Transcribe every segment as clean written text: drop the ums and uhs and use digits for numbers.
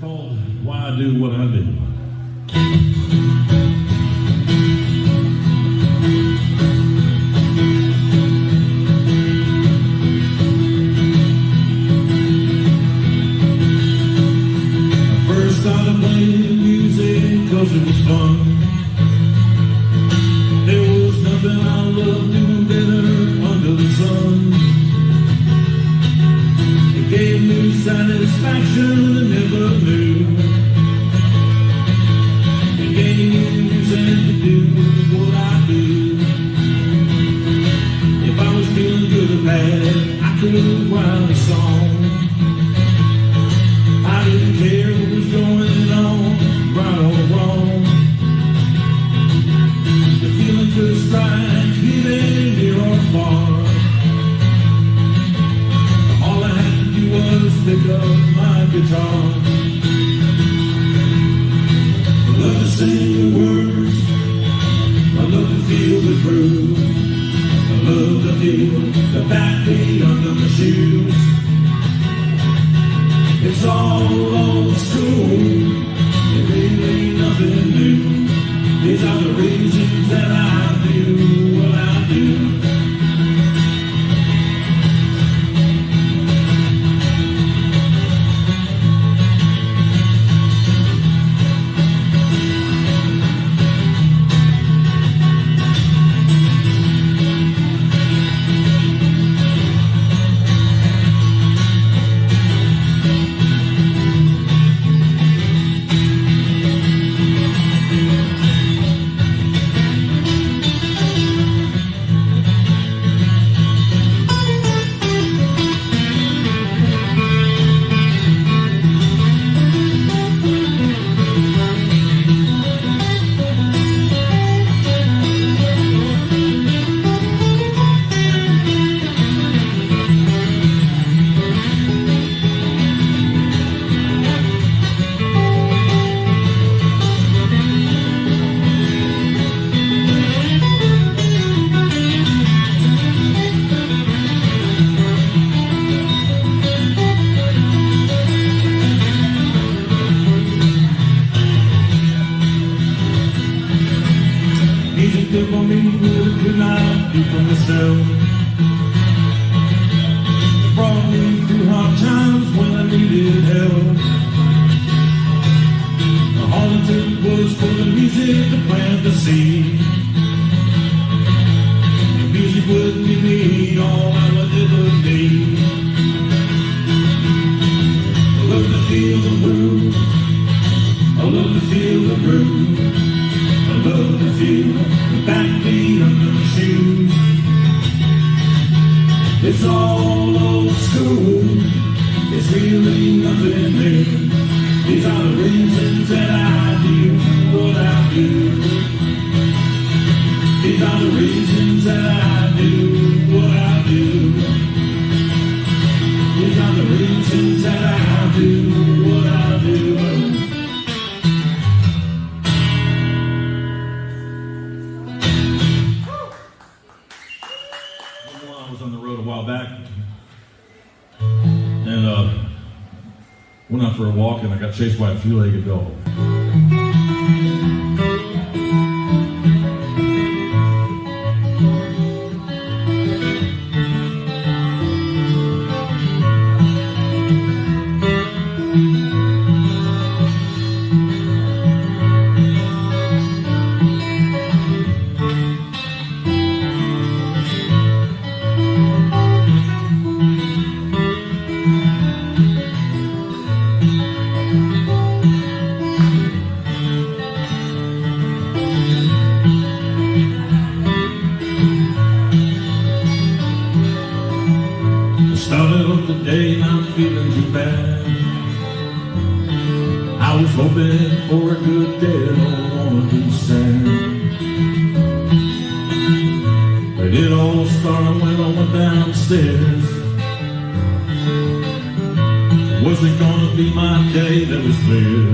called Why I Do What I Do. I first started playing music 'cause it was fun. There was nothing I loved doing better under the sun. It gave me satisfaction I never knew. It gave me reason to do what I do. If I was feeling good or bad, I could write a song. I didn't care what was going on, right or wrong. The feeling could strike even near or far. All I had to do was pick up my guitar. I love to sing the words, I love to feel the groove, I love to feel the backbeat under my shoes. It's all old school, it really ain't nothing new. These are the reasons that I do what I do. Music took on me what I could not do for myself. It brought me through hard times when I needed help. All it took was for the music to plant the seed. The music would give me all I would ever need. I love to feel the groove, I love to feel the groove. I love to feel the backbeat under my shoes. It's all old school, it's really nothing new. These are the reasons that I do what I do. These are the reasons that I do what I do. These are the reasons that I do what I do. On the road a while back, and went out for a walk, and I got chased by a three-legged dog. Started off the day not feeling too bad. I was hoping for a good day, don't wanna be sad. But it all started when I went downstairs. Wasn't gonna be my day, that was clear.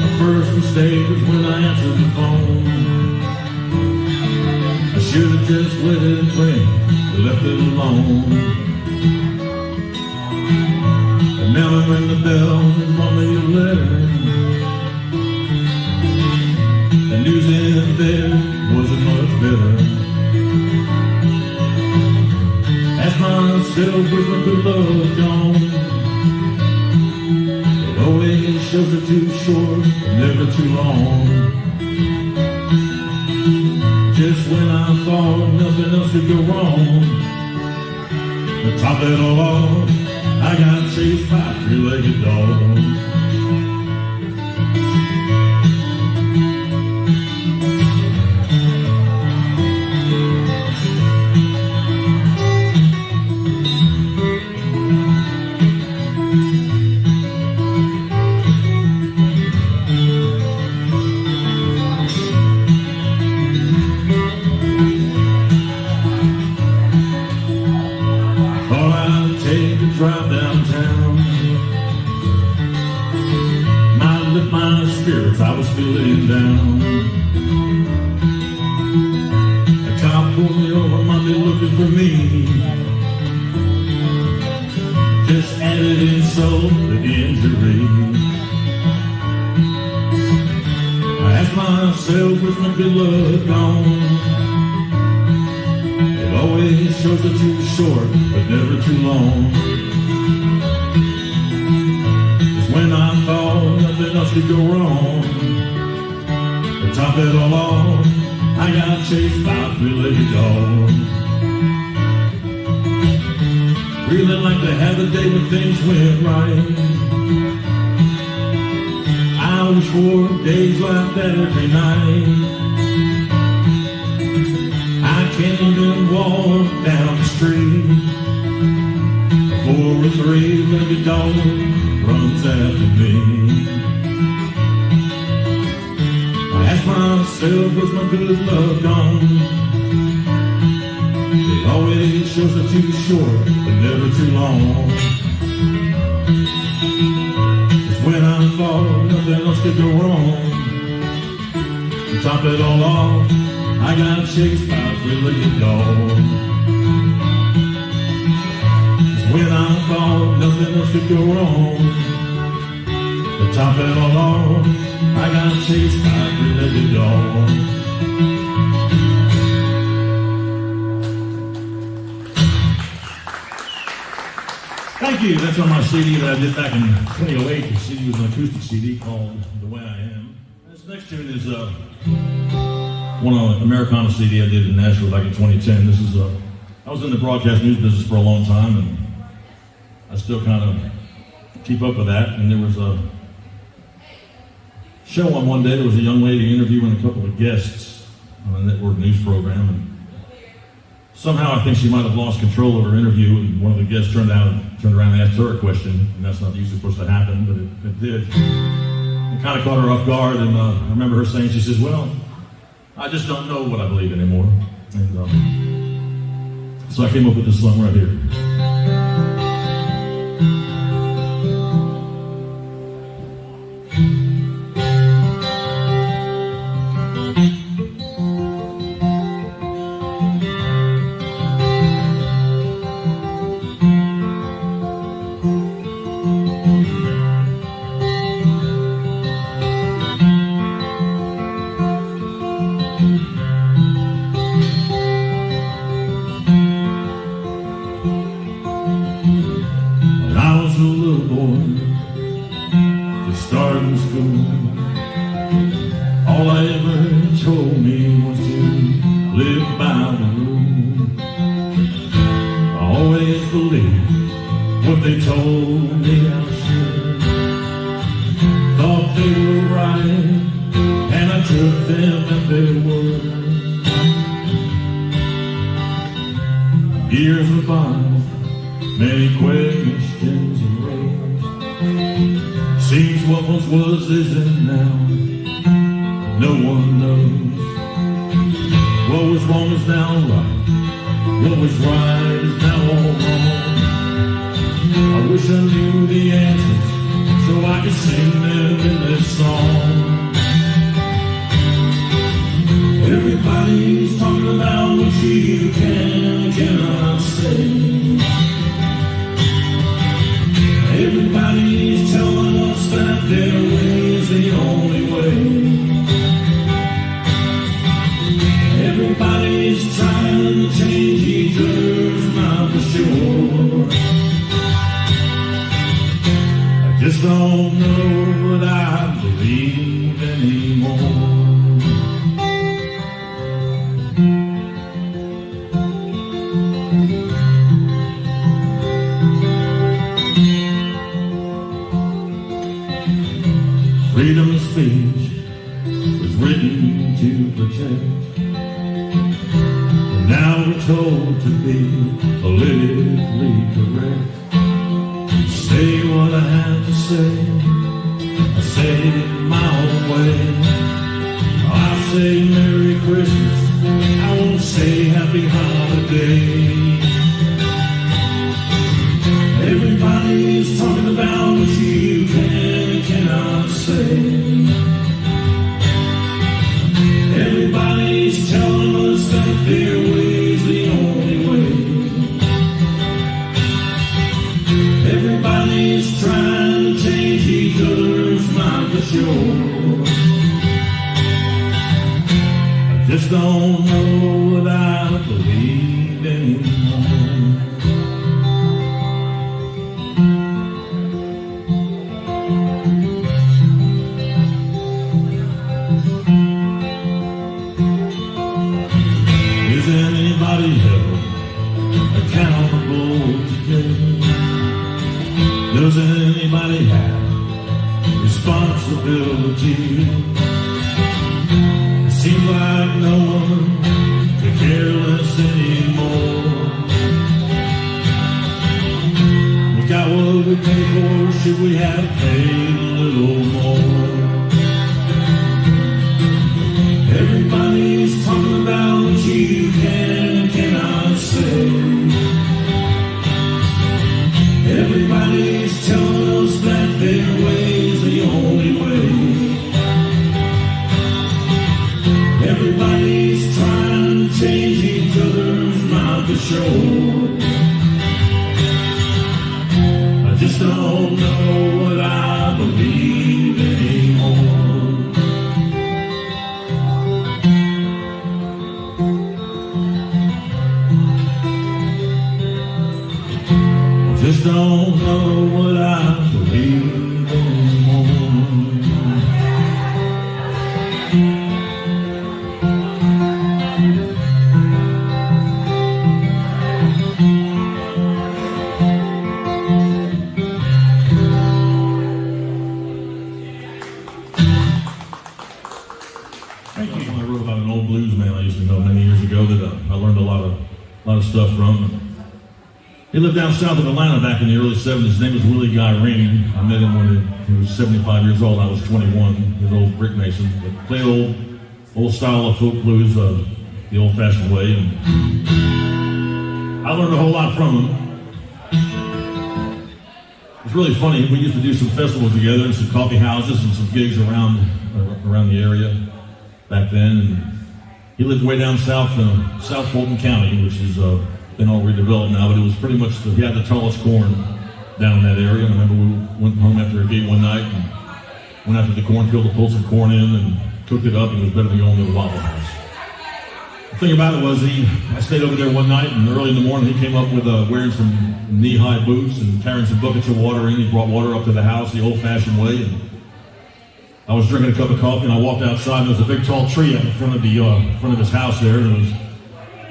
My first mistake was when I answered the phone. I should have just let it ring, left it alone. Never ring the bell and wrote me a letter. The news in there wasn't much better. Asked myself, where's my good love gone? It always shows it too short, never too long. Just when I thought nothing else could go wrong, to top it all off, I got chased by a three-legged dog. Drive downtown, might lift my spirits, I was feeling down. A cop pulled me over, might be looking for me. Just added insult to injury. I asked myself, where's my good luck gone? It always shows it too short, but never too long. When I thought nothing else could go wrong, to top it all off, I got chased by a three-legged dog. Really like to have a day when things went right. I wish for days like that every night. I can't even walk down the street before a three-legged dog runs after me. I ask myself, where's my good love gone? It always shows it too short, but never too long. Just when I thought nothing else could go wrong, to top it all off, I got chased by a three-legged dog. When I thought nothing else could go wrong, to top it all off, I got chased by a three-legged dog. Thank you. That's on my CD that I did back in 2008. The CD was an acoustic CD called The Way I Am. This next tune is one on an Americana CD I did in Nashville back in 2010. This is I was in the broadcast news business for a long time, and I still kind of keep up with that. And there was a show on one day, there was a young lady interviewing a couple of guests on a network news program. And somehow I think she might have lost control of her interview, and one of the guests turned around and asked her a question. And that's not usually supposed to happen, but it did. It kind of caught her off guard. And I remember her saying, she says, well, I just don't know what I believe anymore. And so I came up with this song right here. Starting school, all I ever told me was to live by the rule. I always believed what they told me I should. Thought they were right, and I took them at their word. Years went by, many questions arose. Seems what once was isn't now. No one knows. What was wrong is now right. What was right is now all wrong. I wish I knew the answers so I could sing them in this song. Everybody's talking about what you can and cannot say. Everybody's telling us that their way is the only way. Everybody's trying to change each other's mind for sure. I just don't know what I believe anymore. Freedom of speech was written to protect, and now we're told to be politically correct. Say what I have to say, I say it my own way. I say Merry Christmas, I won't say Happy Holiday. Everybody's talking about what you can and cannot say. Everybody's telling us that their way's the only way. Everybody's trying to change each other's mind for sure. I just don't know what I believe anymore. Is anybody held accountable today? Does anybody have responsibility? It seems like no one could care less anymore. We got what we pay for, should we have paid a little more? Everybody's talking about what you can and cannot say. Everybody's telling us that their way's the only way. Everybody's trying to change each other's mind for sure. I just don't know what I believe anymore. Just don't know what I believe anymore. Thank you. I wrote about an old blues man I used to know many years ago that I learned a lot of stuff from. He lived down south of Atlanta back in the early 70s. His name was Willie Guy Ring. I met him when he was 75 years old. I was 21. He was an old brick mason. But played old style of folk blues, the old-fashioned way. And I learned a whole lot from him. It was really funny. We used to do some festivals together and some coffee houses and some gigs around the area back then. And he lived way down south, South Fulton County, which is been all redeveloped now, but it was pretty much, he had the tallest corn down in that area. And I remember we went home after a gig one night and went out to the cornfield to pull some corn in and cooked it up, and it was better than going to the Waffle House. The thing about it was I stayed over there one night, and early in the morning he came up with wearing some knee-high boots and carrying some buckets of water in. He brought water up to the house the old-fashioned way, and I was drinking a cup of coffee, and I walked outside, and there was a big tall tree out in front of his house there, and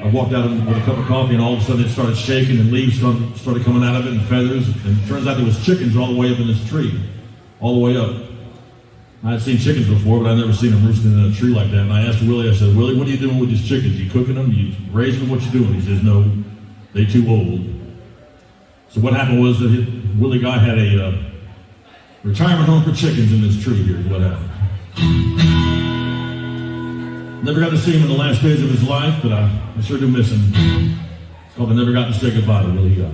I walked out with a cup of coffee, and all of a sudden it started shaking, and leaves started coming out of it, and feathers. And it turns out there was chickens all the way up in this tree, all the way up. I had seen chickens before, but I'd never seen them roosting in a tree like that. And I asked Willie, I said, Willie, what are you doing with these chickens? You cooking them? You raising them? What you doing? He says, no, they too old. So what happened was that Willie Guy had a retirement home for chickens in this tree here is what happened. Never got to see him in the last days of his life, but I sure do miss him. It's called I Never Got to Say Goodbye to Willie Guy.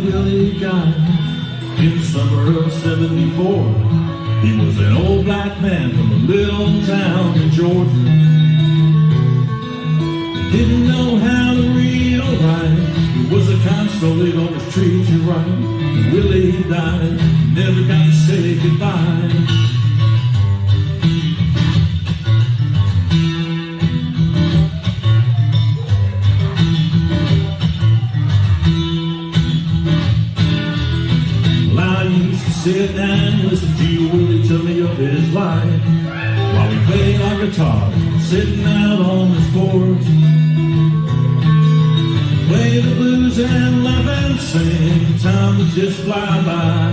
Willie Guy in summer of '74. He was an old black man from a little town in Georgia. He didn't know how to read or write. He was the kind of soul that always treats you right. And Willie died, never got to say goodbye. Sit down and listen to Willie tell me of his life while we played our guitar, sitting out on his porch. Play the blues and laugh and sing, time would just fly by.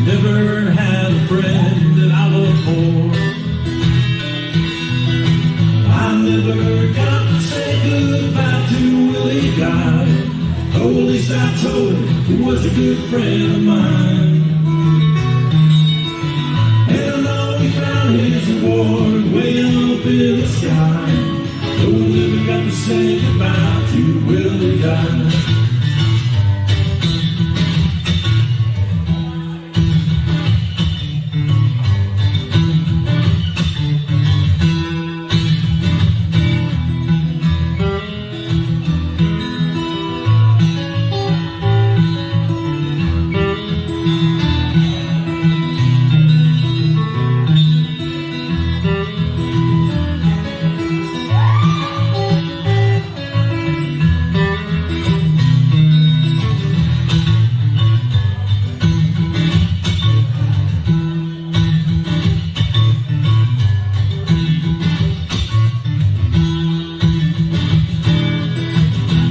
Never had a friend that I loved more. I never got to say goodbye to Willie Guy. Oh, at least I told him he was a good friend of mine. His reward way up in the sky. No one ever got to say goodbye to Willie Guy.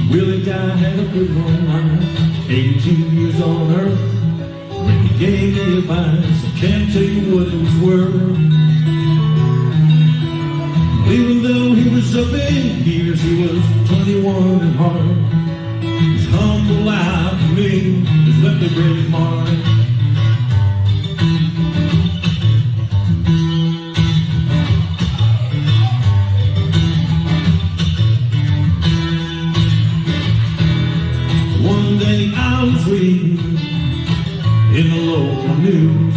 Willie Guy had a good long life, 82 years on earth. When he gave me advice, I can't tell you what it was worth. Even though he was up in years, he was 21 at heart. His humble life for me has left a great mark. I was reading in the local news.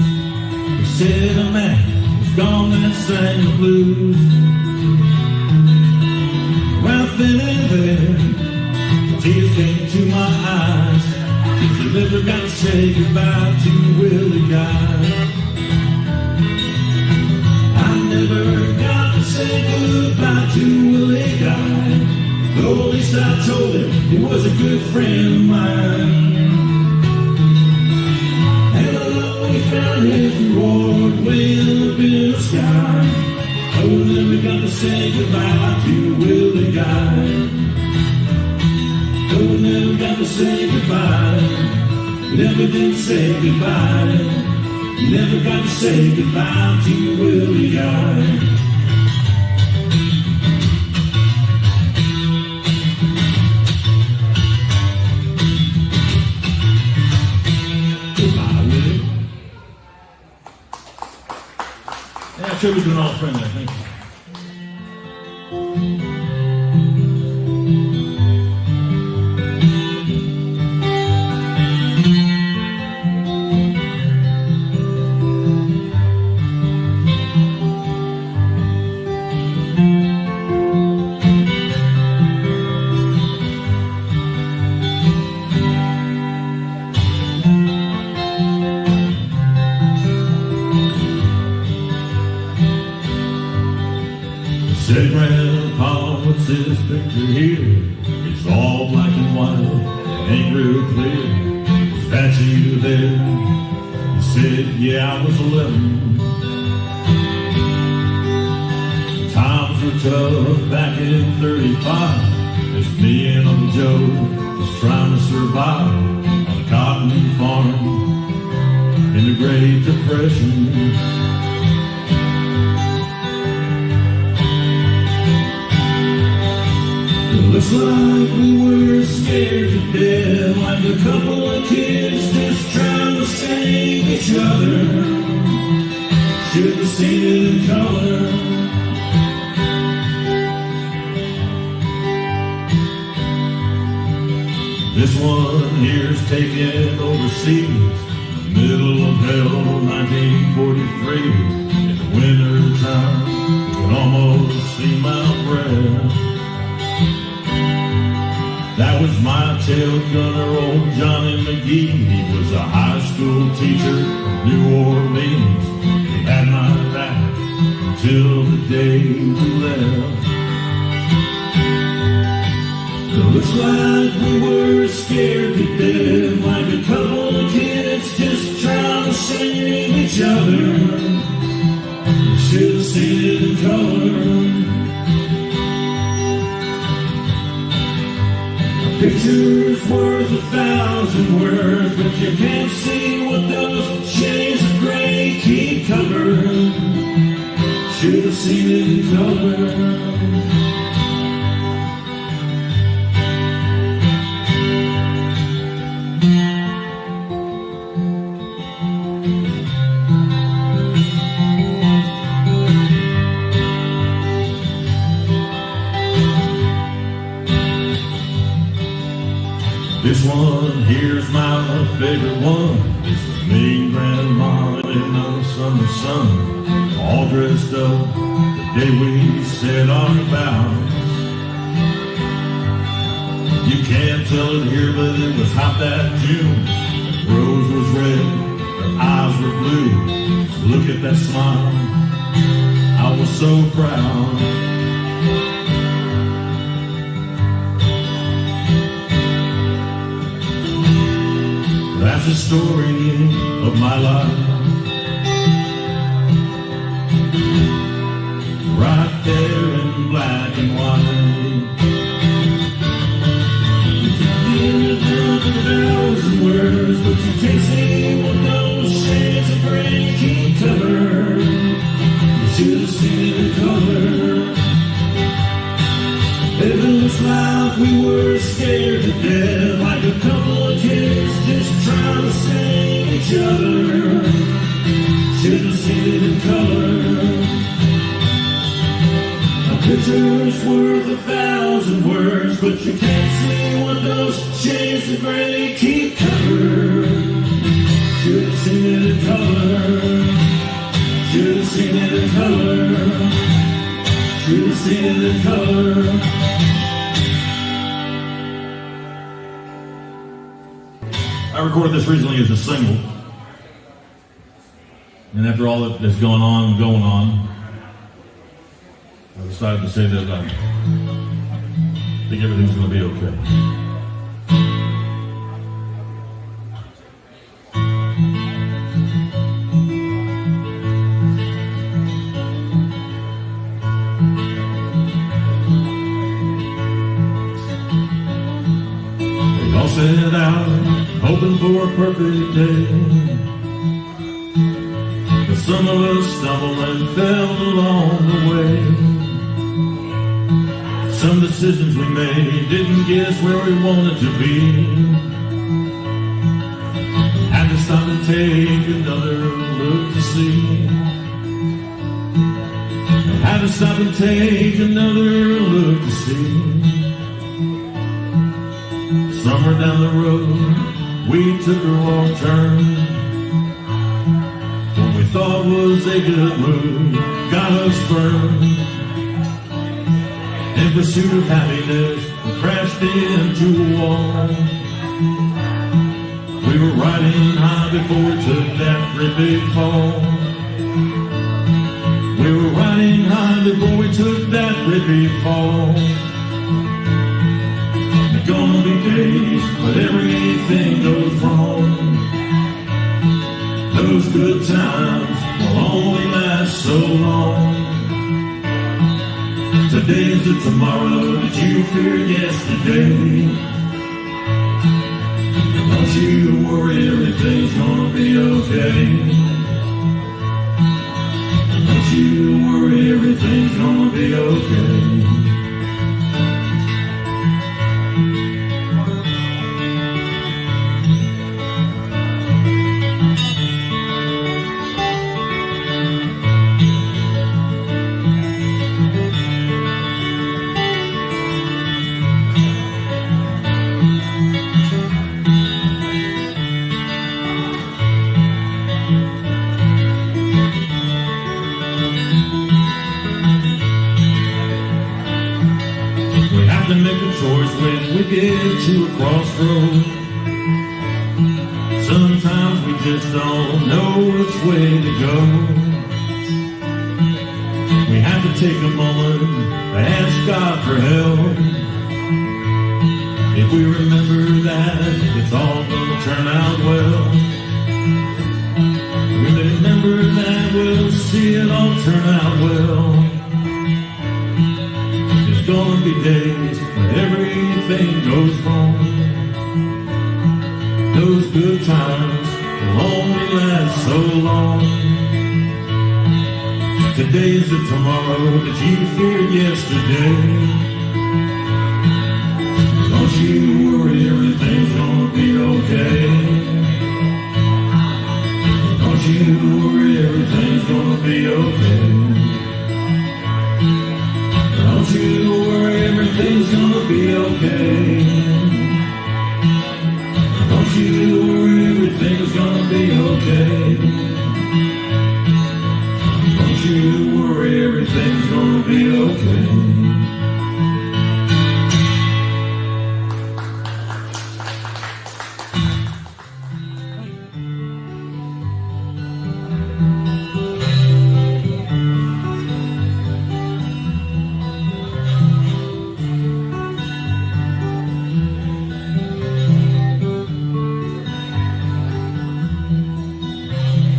They said a man was gone that sang the blues. Right then and there, tears came to my eyes, 'cause I never got to say goodbye to Willie Guy. I never got to say goodbye to Willie Guy. Though at least I told him he was a good friend of mine. And I know he found his reward way up in the sky. I will never got to say goodbye to Willie Guy. I will never got to say goodbye. Never did say goodbye. Never got to say goodbye to Willie Guy. Yeah, tribute to an old friend there. Thank you. Said, Grandpa, what's this picture here? It's all black and white, ain't real clear. Is that you there? He said, yeah, I was 11. Times were tough back in 35. It's me and Uncle Joe just trying to survive on a cotton farm in the Great Depression. Looks like we were scared to death, like a couple of kids just trying to save each other. Should have seen it in color. This one here's taken overseas. middle of hell, 1943, in the winter time, you can almost see my breath. That was my tail gunner, old Johnny McGee. He was a high school teacher from New Orleans. He had my back until the day we left. It looks like we were scared to death, like a couple of kids just trying to save each other. You should have seen it in color. A picture's worth 1,000 words, but you can't see what those shades of gray keep covered. Should have seen it in color. This one here's my favorite one. This is me and Grandma in the summer sun, all dressed up the day we said our vows. You can't tell it here, but it was hot that June. The rose was red, her eyes were blue. Look at that smile, I was so proud. That's the story of my life, right there in black and white. You can hear 1,000 words, but you can't see what those shades of gray keep covered. You should have seen it in color. It looks like we were scared to death, like a couple of kids just trying to save each other. Should have seen it in color. A picture's worth 1,000 words, but you can't see what those shades of gray keep covered. Should have seen it in color. Should have seen it in color. Should have seen it in color. I recorded this recently as a single, and after all that is going on, I decided to say that I think everything's going to be okay. We all set out hoping for a perfect day, but some of us stumbled and fell along the way. Some decisions we made didn't get us where we wanted to be. Had to stop and take another look to see. Had to stop and take another look to see. Somewhere down the road we took a wrong turn. What we thought was a good move got us burned. In pursuit of happiness, we crashed into a wall. We were riding high before we took that great big fall. We were riding high before we took that great big fall. There's gonna be days when everything goes wrong. Those good times will only last so long. Today's the tomorrow that you feared yesterday. Don't you worry, everything's gonna be okay. Don't you worry, everything's gonna be okay. choice when we get to a crossroad. Sometimes we just don't know which way to go. We have to take a moment to ask God for help. If we remember that it's all gonna turn out well, we remember that we'll see it all turn out well. There's gonna be days when everything goes wrong. Those good times will only last so long. Today's the tomorrow that you feared yesterday. Don't you worry, everything's gonna be okay. Don't you worry, everything's gonna be okay. Don't you worry, everything's gonna be okay. Don't you worry, everything's gonna be okay. Don't you worry, everything's gonna be okay.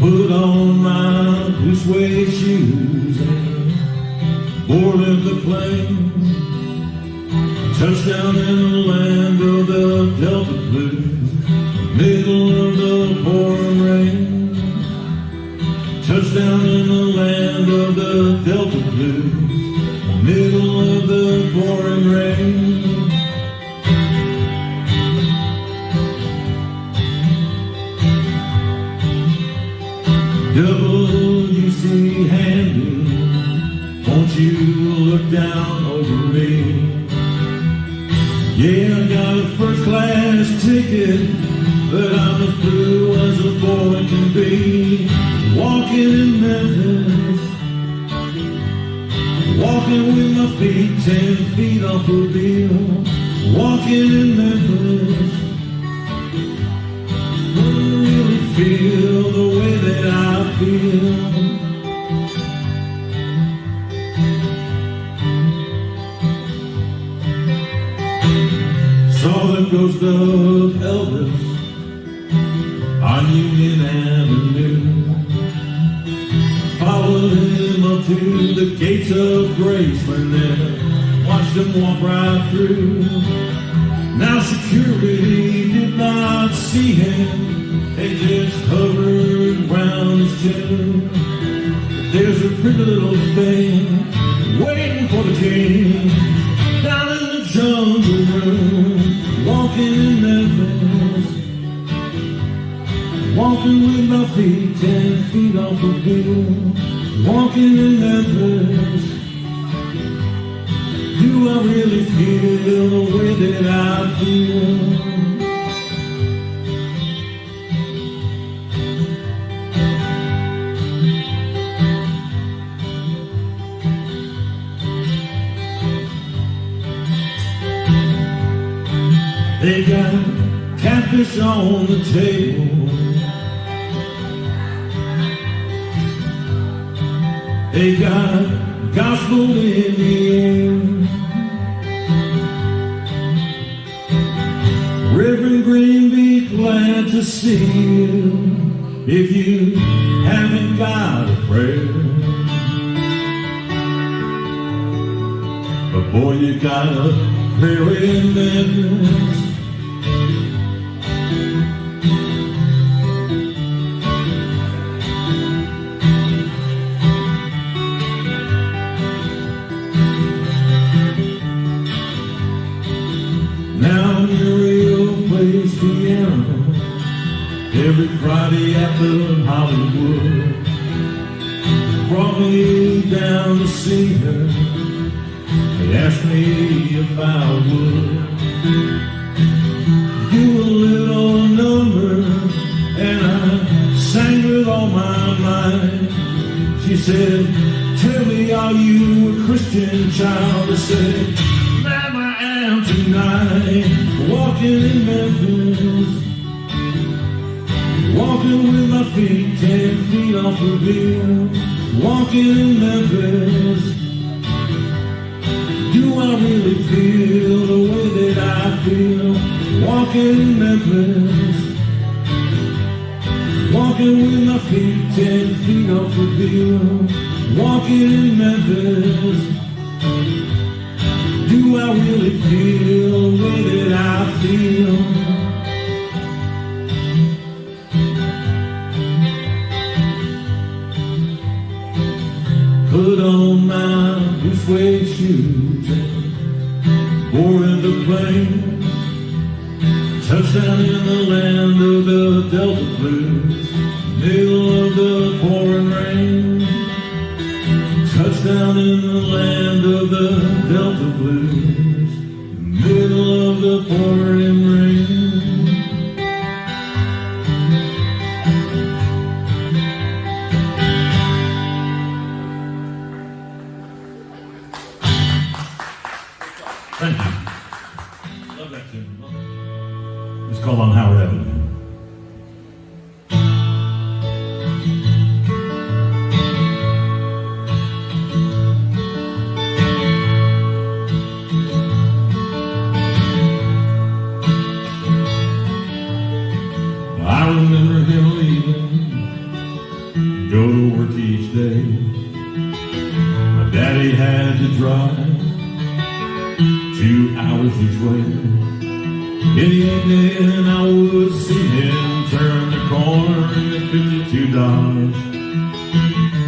Put on my blue suede shoes and boarded the plane. Touchdown in the land of the Delta Blues, middle of the pouring rain. Touchdown in the land of the Delta Blues, middle of the pouring rain. WC Handy, won't you look down over me? Yeah, I got a first class ticket, but I'm as blue as a boy can be. Walking in Memphis, walking with my feet 10 feet off the wheel. Walking in Memphis, don't really feel the way that I feel. Saw the ghost of Elvis on Union Avenue. Followed him up to the gates of Graceland, watched him walk right through. Now security did not see him, they just hovered around his tomb. There's a pretty little thing waiting for the king down in the jungle room. Walking in Memphis, walking with my feet 10 feet off the wheel. Walking in Memphis, do I really feel the way that I feel? They got catfish on the table, they got gospel in the air. Reverend Green, be glad to see you if you haven't got a prayer. But boy, you got a prayer in Memphis. Now Muriel plays piano every Friday at the Hollywood. Brought me down to see her. They asked me if I would do a little number, and I sang with all my might. She said, "Tell me, are you a Christian child?" I said, "Ma'am, I am tonight." night, walking in Memphis, walking with my feet 10 feet off the bill, walking in Memphis. Do I really feel the way that I feel, walking in Memphis, walking with my feet 10 feet off the bill, walking in Memphis. Do I really feel the way that I feel? Put on my blue suede shoes and board the plane. Touchdown in the land of the Delta Blues, middle of the pouring rain. Touchdown in the land of the Delta Blues, middle of the pouring rain. Thank you. Love that tune. It's called On Howard Avenue. I remember him leaving, go to work each day. My daddy had to drive 2 hours each way. In the evening I would see him turn the corner in the 52 Dodge.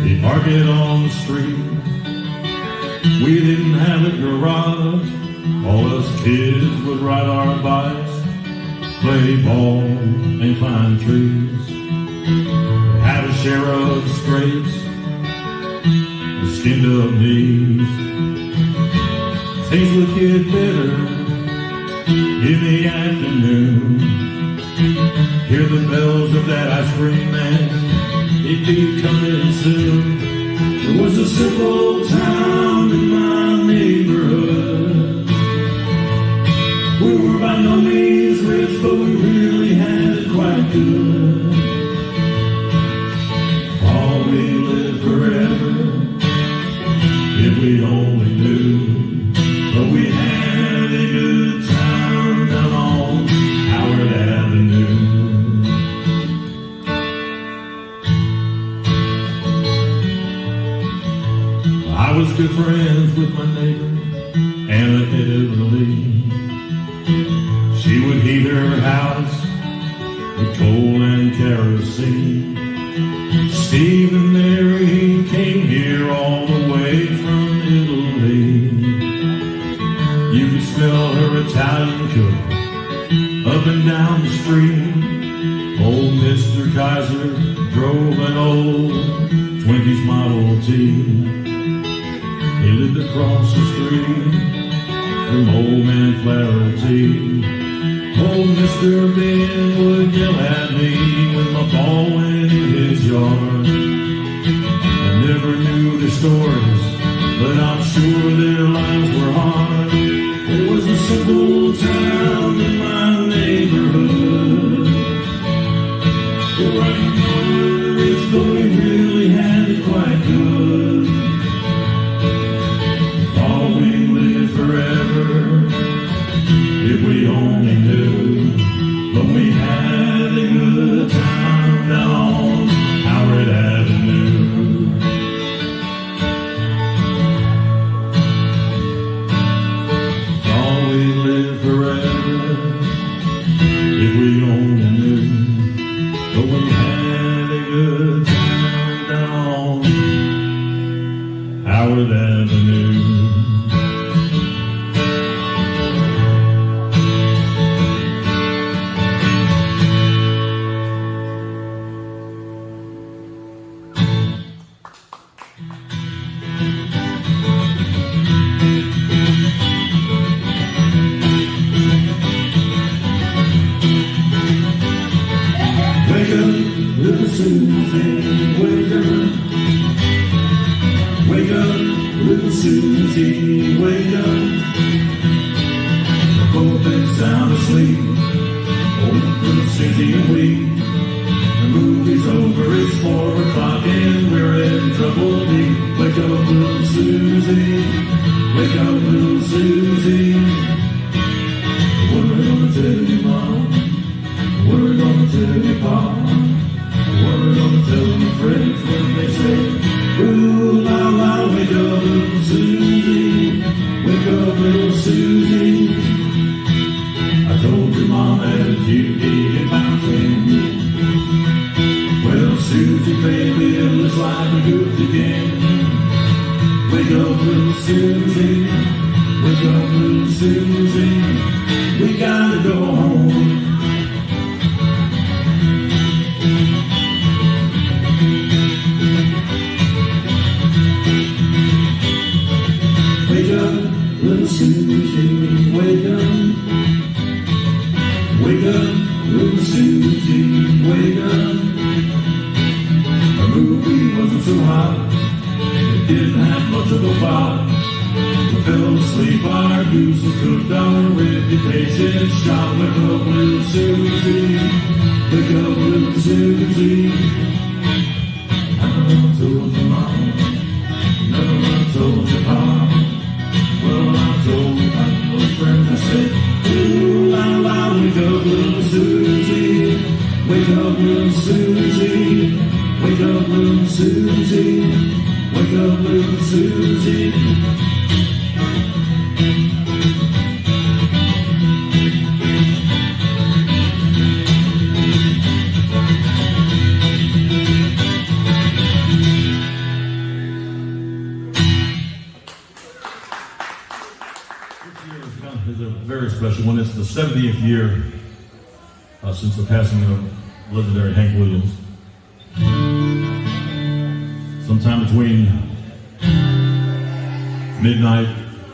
He'd park it on the street. We didn't have a garage. All us kids would ride our bikes, play ball and climb trees. Had a share of scrapes and skinned up knees. Things would get better in the afternoon. Hear the bells of that ice cream man, it'd be coming soon. It was a simple town in my neighborhood. We were by no means rich, but we really had it quite good. Oh, we lived forever if we only knew. But we had a good time down on Howard Avenue. I was good friends with my neighbor, Anna Everly. She would heat her house with coal and kerosene. Steve and Mary came here all the way from Italy. You could smell her Italian cook up and down the street. Old Mr. Kaiser drove an old 20s Model T. He lived across the street from Old Man Flaherty. Old Mr. Ben would yell at me when my ball went in his yard. I never knew their stories, but I'm sure their lives were hard. It was a simple town in my neighborhood. We weren't rich, but we really had it quite good. Thought we lived forever if we only knew. But we had a good time down on Howard Avenue. If we only knew, but we had a good time down on Howard Avenue. Little Susie, wake up. Wake up, little Susie, wake up. 4 o'clock and we're in trouble deep. Wake up, little Susie. Wake up, little Susie. What are we gonna tell you, Mom? What are we gonna tell you, Pop? What are we gonna tell your friends when they say, ooh, la, la, wake up, little Susie. Wake up, little Susie. I told your mom that you needed mountain. Well, Susie, baby, it looks like a goofed again. Wake up, little Susie. Wake up, little Susie. We gotta go home. Wake up, little Susie. Wake up. Wake up, little Susie. Wake up. The movie wasn't so hot. It didn't have much of a plot. We fell asleep, our goose and cooked, our reputation shot. Wake up, little Susie. Wake up, little Susie. I told your mom. Never told your pop. Well, I told my little friends, I said, ooh, la, la, wake up, little Susie. Wake up, little Susie. Wake up, little Susie. Wake up, little Susie. Is a very special one. It's the 70th year since the passing of legendary Hank Williams. Sometime between midnight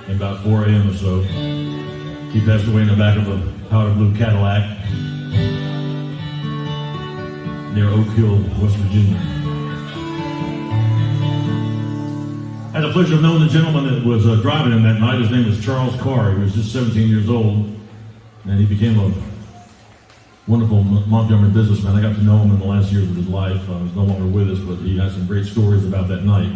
and about 4 a.m. or so, he passed away in the back of a powder blue Cadillac near Oak Hill, West Virginia. I had the pleasure of knowing the gentleman that was driving him that night. His name was Charles Carr. He was just 17 years old, and he became a wonderful Montgomery businessman. I got to know him in the last years of his life. He's no longer with us, but he has some great stories about that night,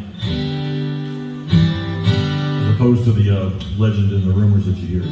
as opposed to the legend and the rumors that you hear.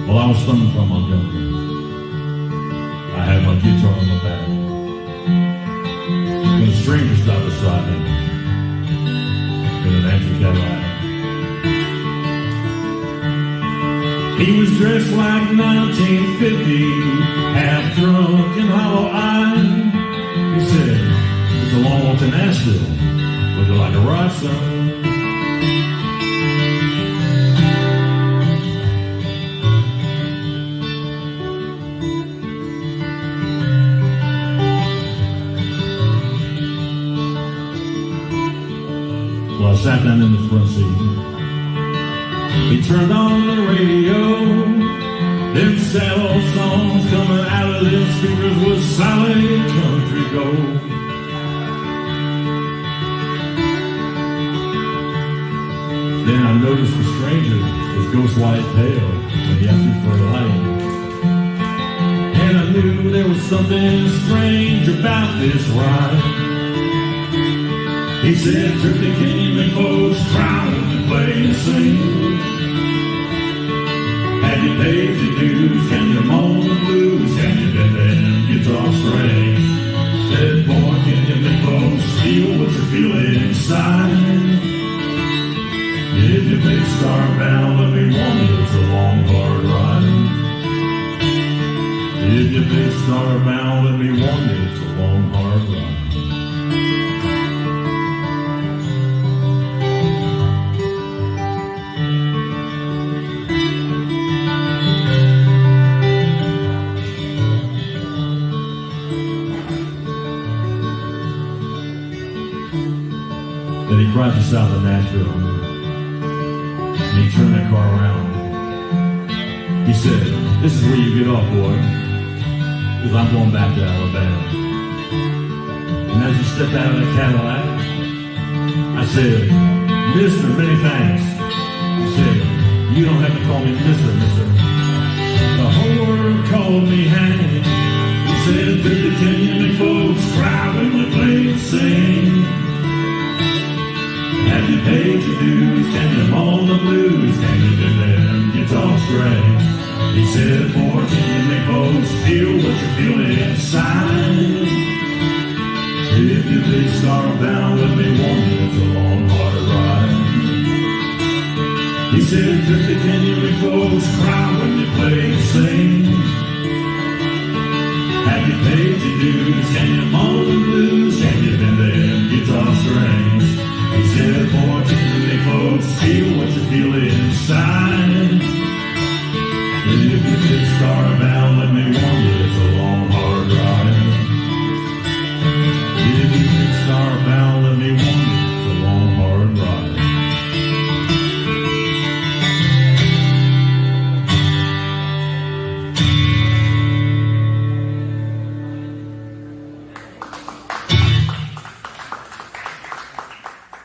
Well, I was thumbing from Montgomery. I had my guitar on my back. When a stranger stopped beside me in an empty Cadillac. He was dressed like 1950, half drunk and hollow-eyed. He said, "It's a long walk to Nashville. Would you like a ride, son?" Well, I sat down in the front seat. He turned on the radio. Them sad old songs coming out of them speakers was solid country gold. Then I noticed the stranger was ghost white pale when he asked me for a light. And I knew there was something strange about this ride. He said, "Drifting came and folks crowded to play and sing. Have you paid your dues? Can you moan the blues? Can you bend them guitar strings?" Said, "Boy, can you make folks feel what you feel inside? If you big star bound, let me warn you, it's a long, hard ride. If you big star bound, let me warn you, it's a long, hard ride." Then he cried to south of Nashville. And he turned that car around. He said, "This is where you get off, boy, because I'm going back to Alabama." And as he stepped out of the Cadillac, I said, "Mister, many thanks." He said, "You don't have to call me Mister, Mister. The whole world called me Hank." He said, "50, 10 young folks cry when we play and sing. Have you paid your dues? Can you moan the blues? Can you do them guitar strings?" He said, "For can you make folks feel what you feel inside? If you big star bound, let me warn you, it's a long, hard ride." He said, "50, 10 young folks cry when you play and sing. Have you paid your dues? Can you moan the blues? Can you bend them guitar strings?" He said, "Fortunately, folks, feel what you feel inside. If you big star bound, let me warn you, it's a long, hard ride. If you big star bound, let me warn you, it's a long, hard ride."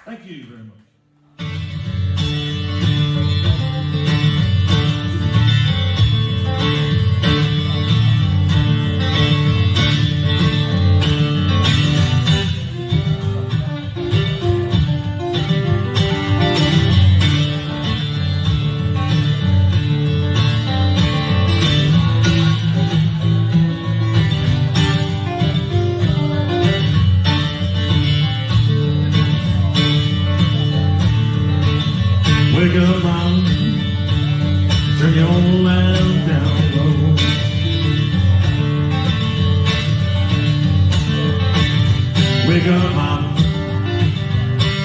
Thank you very much. Wake up, mom, turn your lamp down low. Wake up, mom,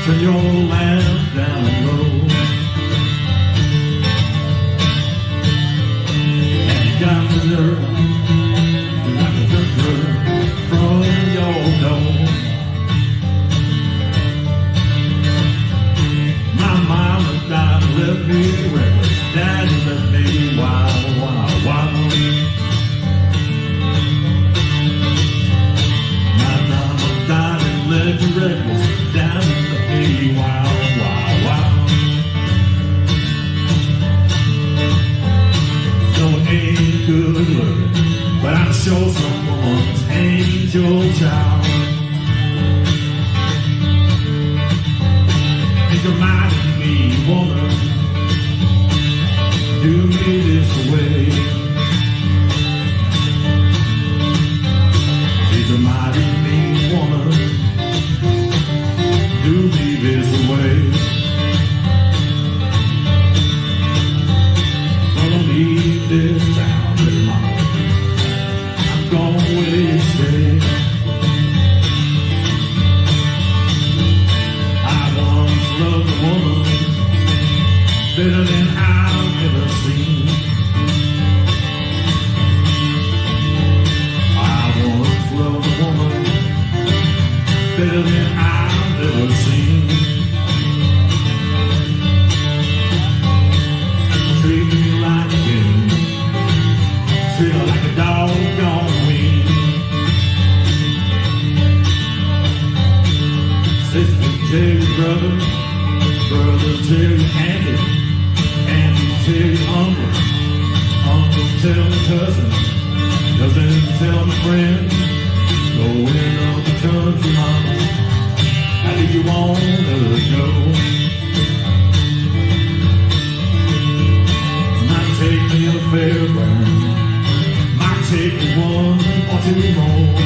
turn your lamp down low. And you got the nerve, you got the nerve from your door. My mama died, left me reckless. Daddy left me wild, wild, wild. My mama died and left me reckless. Daddy left me wild, wild, wild. No, it ain't good looking, but I'm sure someone's angel child. Think reminding me, woman, do me this way. She's a mighty mean woman, do me this way. Gonna leave this town with mama, I'm gonna wait and stay. Love the woman better than I've ever seen. I once loved a woman better than I've ever seen. Treat me like a king, treat her like a doggone queen. Sister, tell your brother, brother tell your auntie, auntie tell your uncle, uncle tell your cousin, cousin tell my friend. Going up the country, mama, how do you wanna go? Might take me a fairground, might take me one or two more.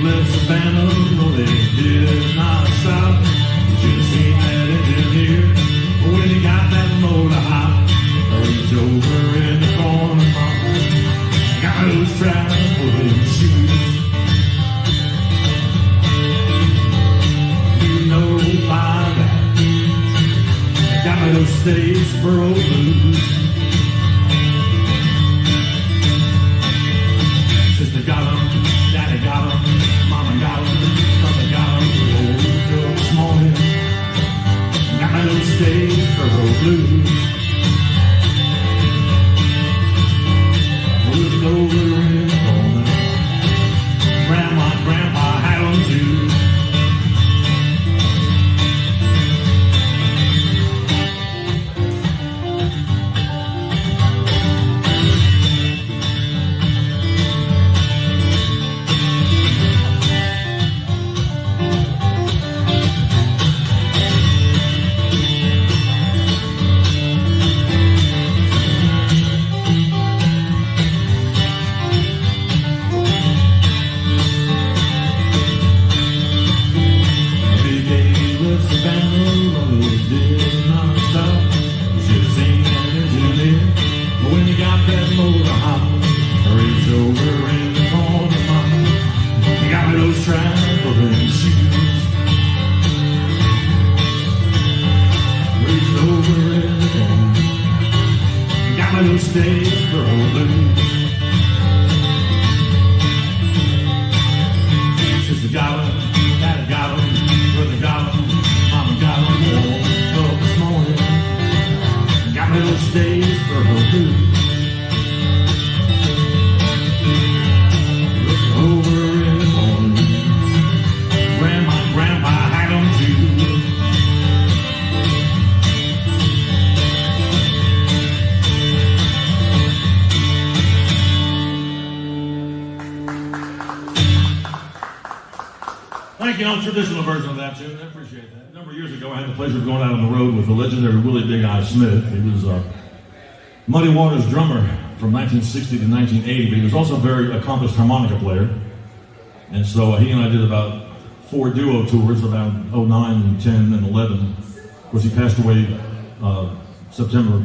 Left Savannah, no, they did not stop. You should have seen that engineer when he got that motor hot. Reach over in the corner, mama, got those traveling shoes. You know by that, got those Statesboro blues. Sister got 'em, daddy got 'em. Thank you. A traditional version of that tune. I appreciate that. A number of years ago, I had the pleasure of going out on the road with the legendary Willie Big Eye Smith. He was Muddy Waters drummer from 1960 to 1980, but he was also a very accomplished harmonica player. And so he and I did about 4 duo tours around 09 and 10 and 11. Of course, he passed away September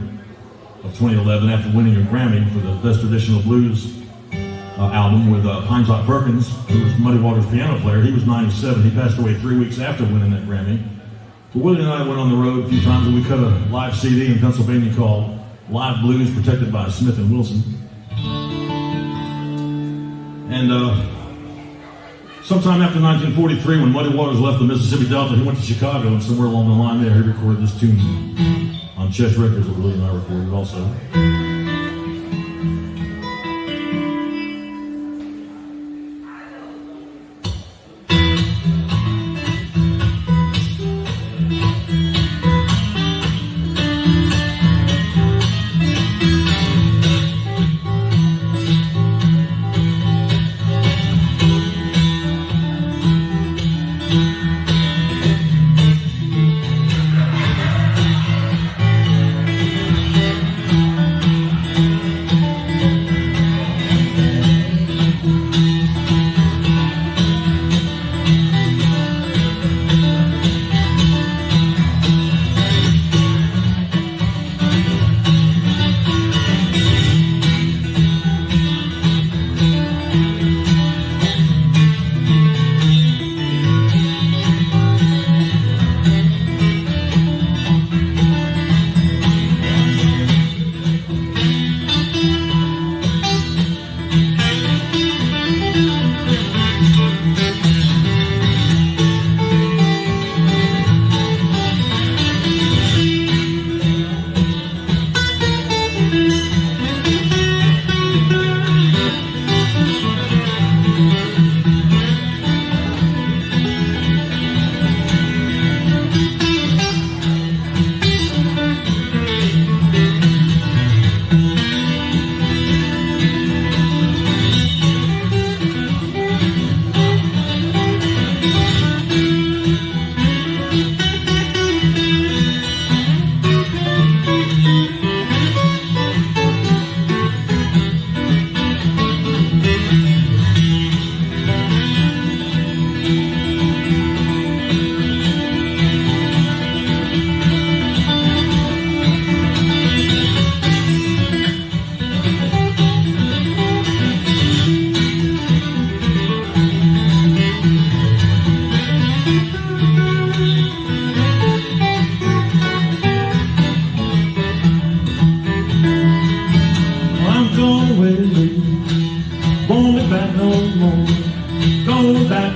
of 2011 after winning a Grammy for the Best Traditional Blues album with Hines Hot Perkins, who was Muddy Waters' piano player. He was 97. He passed away 3 weeks after winning that Grammy. But Willie and I went on the road a few times, and we cut a live CD in Pennsylvania called Live Blues, protected by Smith & Wilson. And sometime after 1943, when Muddy Waters left the Mississippi Delta, he went to Chicago, and somewhere along the line there, he recorded this tune on Chess Records that Willie and I recorded also.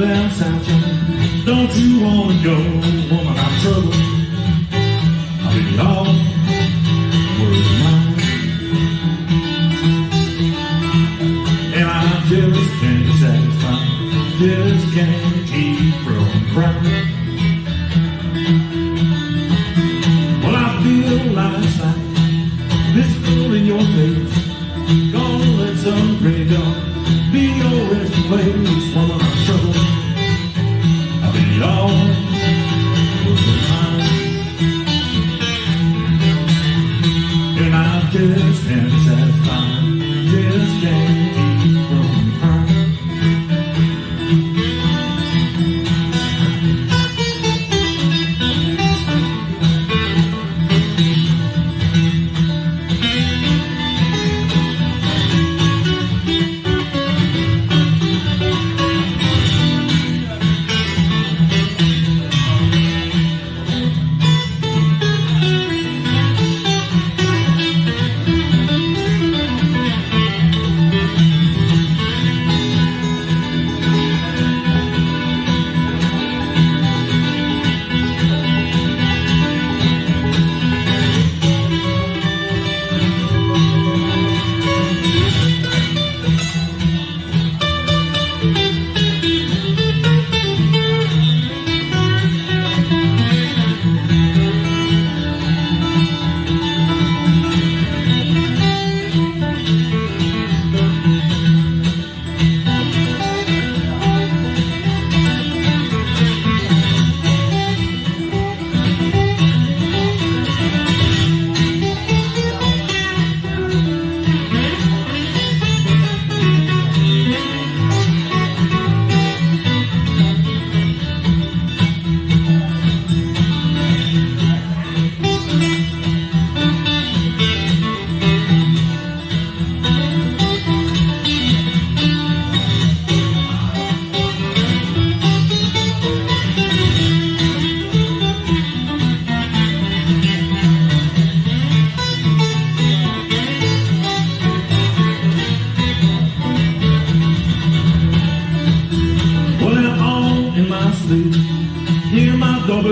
down south, don't you wanna go, woman, I'm trouble. I'll be all world mine, and I just can't be satisfied, just can't keep from crying. Well, I feel last night, this fool in your face, gonna let some graveyard be your resting place, woman, I'm trouble. I'll be all worth mine, and I just can't satisfy, just can't keep from crying.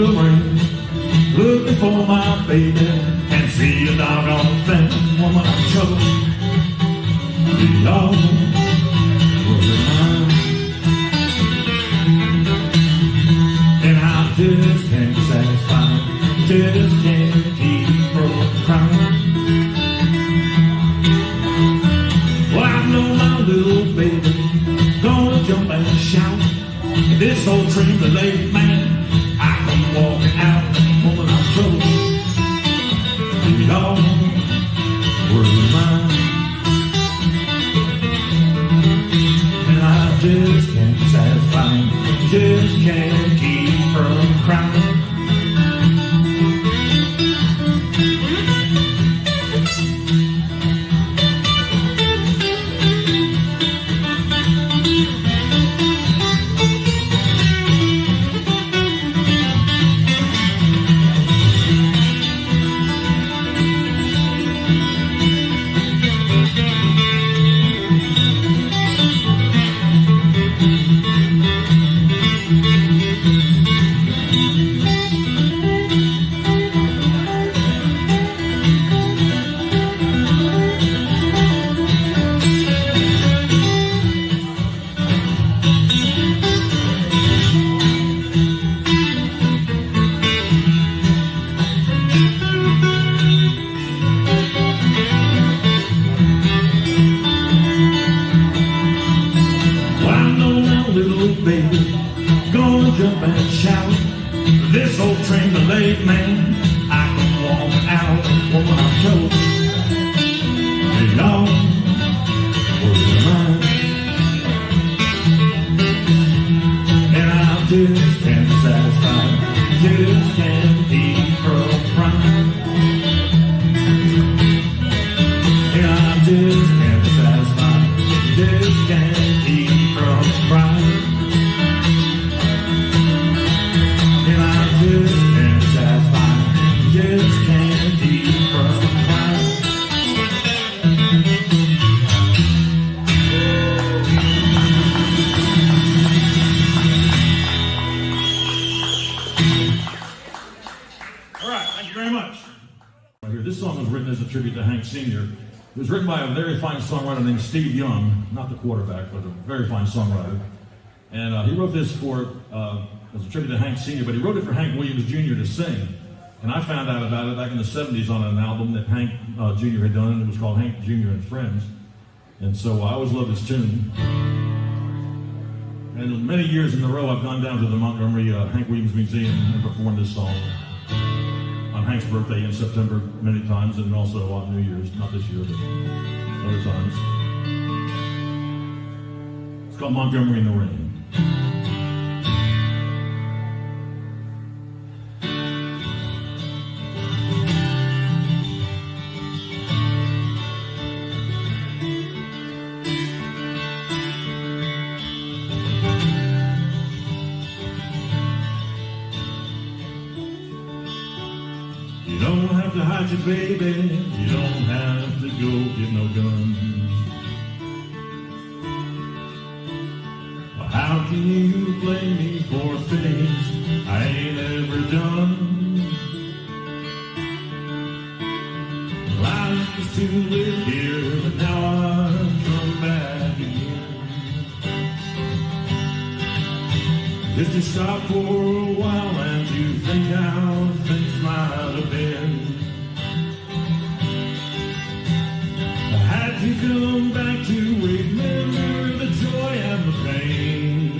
will ring, looking for my baby, and see a doggone thing. Woman, I'm trouble, the dog will remind. And I just can't satisfy, just can't keep from crying. Well, I know my little baby gonna jump and shout. This old train delayed, man, I come walking out. Woman, I'm trouble, the dog will remind. And I just can't satisfy, just can't keep from crying. Baby, gonna jump and shout. This old train delayed, man, I can walk out. Woman, I'm trouble, the dog will remind. And I just can't satisfy, just can't keep from crying. And I just can't satisfy, just can't keep from crying. Just can't satisfy, just can't keep from crying. All right, thank you very much. This song was written as a tribute to Hank Sr. It was written by a very fine songwriter named Steve Young, not the quarterback, but a very fine songwriter. And he wrote this for as a tribute to Hank Sr., but he wrote it for Hank Williams Jr. to sing. And I found out about it back in the 70s on an album that Hank Jr. had done, and it was called Hank Jr. and Friends. And so I always loved this tune. And many years in a row, I've gone down to the Montgomery Hank Williams Museum and performed this song on Hank's birthday in September many times, and also on New Year's, not this year, but other times. It's called Montgomery in the Rain. You don't have to hide your baby, you don't have to go get no guns. Well, how can you blame me for things I ain't ever done? Well, I used to live here, but now I've come back again. Just to stop for a while and to think how things might have been. I had to come back to remember the joy and the pain.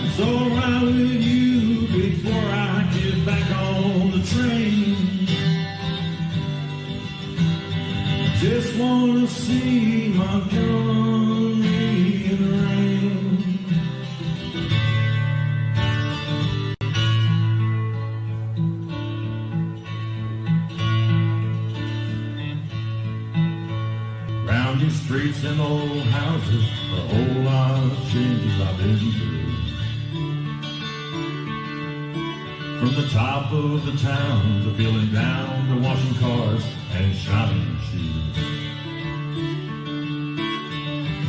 It's alright with you before I get back on the train. I just wanna see Montgomery in the rain. Round these streets and old houses, a whole lot of changes I've been through. From the top of the town to feeling down to washing cars and shining shoes.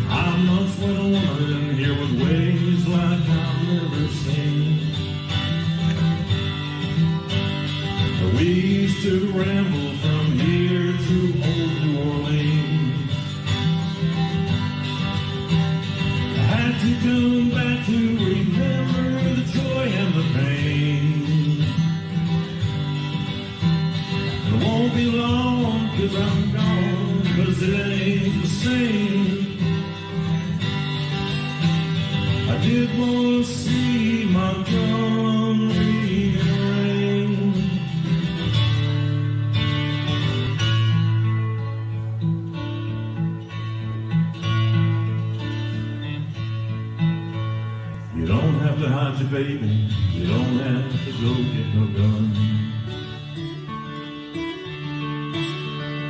I once went a woman here with ways like I've never seen. We used to ramble from here to old New Orleans. I had to come back to remember the joy and the pain. It won't be long 'cause I'm gone, 'cause it ain't the same. I did want to see Montgomery in the rain. You don't have to hide your baby, you don't have to go get no gun.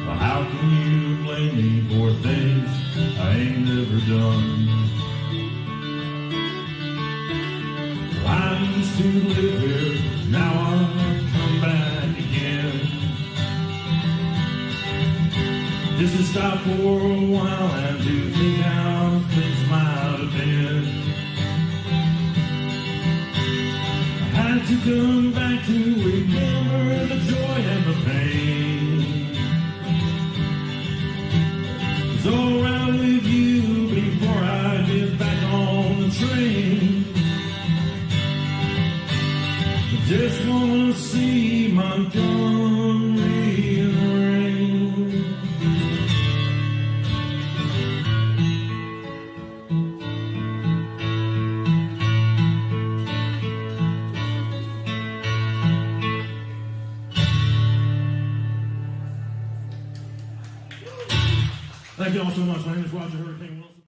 But how can you blame me for things I ain't never done? I used to live here, now I've come back again. Just to stop for a while and to think how things might have been. I had to come back to remember the joy and the pain. It's all right with you before I get back on the train. Just wanna see Montgomery in the rain. Thank you all so much. My name is Roger Hurricane Wilson.